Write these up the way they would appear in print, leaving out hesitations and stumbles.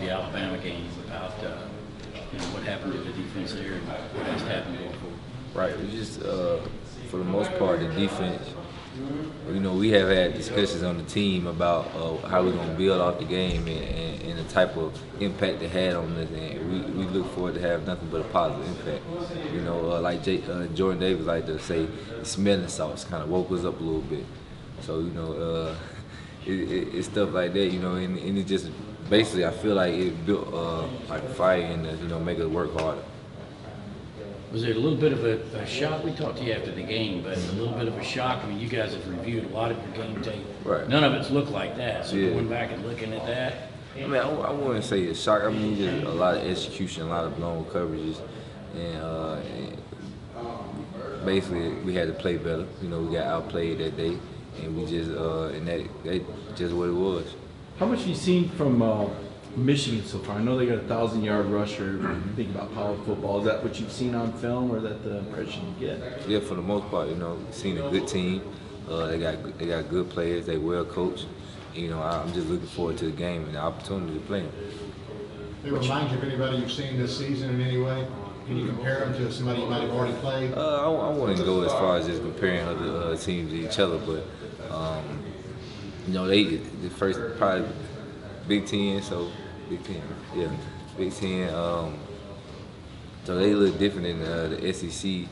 the Alabama game about what happened to the defense there and what has to happen going forward. Right. We just, for the most part, the defense. We have had discussions on the team about how we're going to build off the game and the type of impact it had on us. And we look forward to have nothing but a positive impact. Like Jordan Davis like to say, smelling salts kind of woke us up a little bit. So, it's stuff like that, and it just basically I feel like it built like a fire in us, make us work harder. Was there a little bit of a shock? We talked to you after the game, but a little bit of a shock. I mean, you guys have reviewed a lot of your game tape. Right. None of it's looked like that. So yeah. Going back and looking at that. I mean, I wouldn't say it's shock. I mean, just a lot of execution, a lot of blown coverages, and basically we had to play better. We got outplayed that day, and we just and that just what it was. How much have you seen from Michigan so far? I know they got a 1,000-yard rusher. Think about college football. Is that what you've seen on film, or is that the impression you get? Yeah, for the most part, seen a good team. They got good players. They well coached. I'm just looking forward to the game and the opportunity to play them. They remind you of anybody you've seen this season in any way? Can you compare them to somebody you might have already played? I wouldn't go as far as just comparing other teams to each other, but they the first probably Big Ten, so Big Ten, yeah, Big Ten. So they look different than the SEC.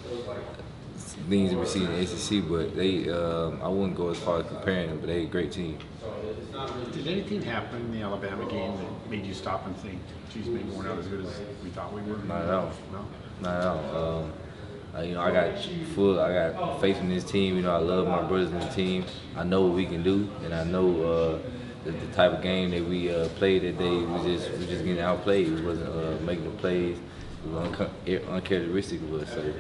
Things that we see in the SEC, but they I wouldn't go as far as comparing them, but they're a great team. Did anything happen in the Alabama game that made you stop and think, geez, maybe we're not as good as we thought we were? Not at all. No? Not at all. I got faith in this team. I love my brothers in the team. I know what we can do, and I know the type of game that we played that day. We just getting outplayed. We wasn't making the plays. It was uncharacteristic of us. So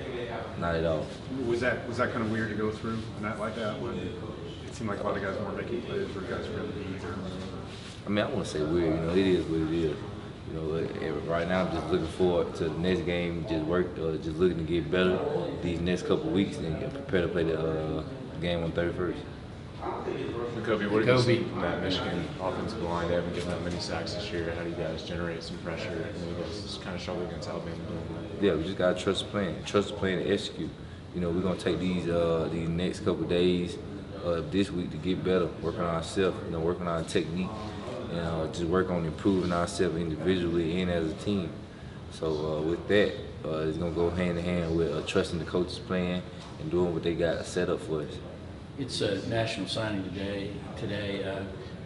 not at all. Was that kind of weird to go through a night like that when it seemed like a lot of guys weren't making plays or guys were in the beat? I mean, I wouldn't say weird. It is what it is. Right now I'm just looking forward to the next game. Just looking to get better these next couple of weeks and prepare to play the game on 31st. Nakobe, what have you seen from that Michigan offensive line? They haven't given that many sacks this year. How do you guys generate some pressure? And you guys just kind of struggle against Alabama doing that? Yeah, we just gotta trust the plan. Trust the plan to execute. We're gonna take these next couple of days this week to get better, work on ourselves, work on our technique, and just work on improving ourselves individually and as a team. So with that, it's gonna go hand in hand with trusting the coach's plan and doing what they got set up for us. It's a national signing today.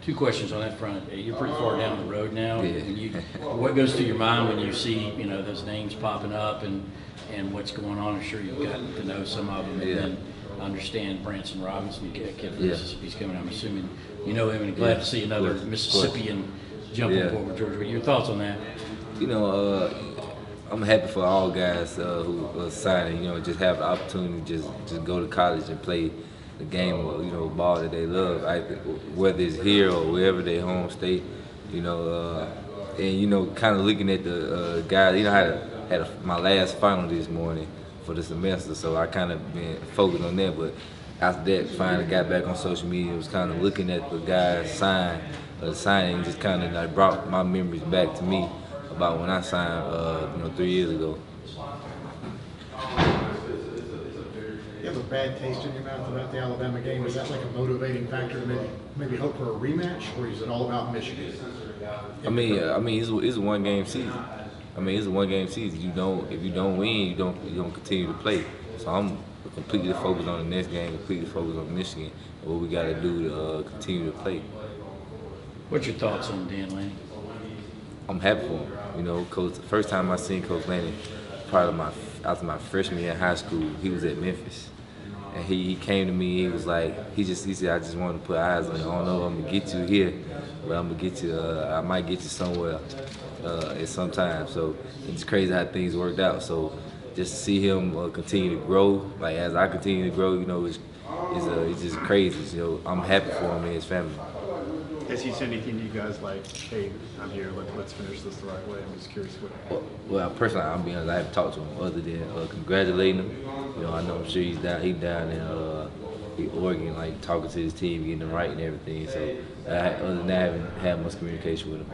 Two questions on that front. You're pretty far down the road now. Yeah. What goes through your mind when you see those names popping up and what's going on? I'm sure you've gotten to know some of them, and then understand Branson Robinson, kid from Mississippi's coming. I'm assuming you know him, and glad to see another Mississippian jumping forward. Georgia, your thoughts on that? I'm happy for all guys who are signing. Just have the opportunity to just go to college and play the game of ball that they love. Whether it's here or wherever their home state, and kind of looking at the guys. I had my last final this morning for the semester, so I kind of been focused on that. But after that, finally got back on social media. Was kind of looking at the guys signing, just kind of like brought my memories back to me about when I signed, 3 years ago. You have a bad taste in your mouth about the Alabama game. Is that like a motivating factor to maybe hope for a rematch, or is it all about Michigan? I mean, it's a one-game season. It's a one-game season. If you don't win, you don't continue to play. So I'm completely focused on the next game, completely focused on Michigan and what we got to do to continue to play. What's your thoughts on Dan Lanning? I'm happy for him. Coach. The first time I seen Coach Lanning, after my freshman year in high school, he was at Memphis. And he came to me, he was like, he said, I just wanted to put eyes on you. I don't know if I'm gonna get you here, but I'm gonna get you, I might get you somewhere at some time. So it's crazy how things worked out. So just to see him continue to grow, like as I continue to grow, it's just crazy. I'm happy for him and his family. Has he said anything to you guys like, hey, I'm here, let's finish this the right way? I'm just curious what. Well, personally, I'll be honest, I haven't talked to him other than congratulating him. I know I'm sure he's down in Oregon, like talking to his team, getting them right and everything. So other than that, I haven't had much communication with him.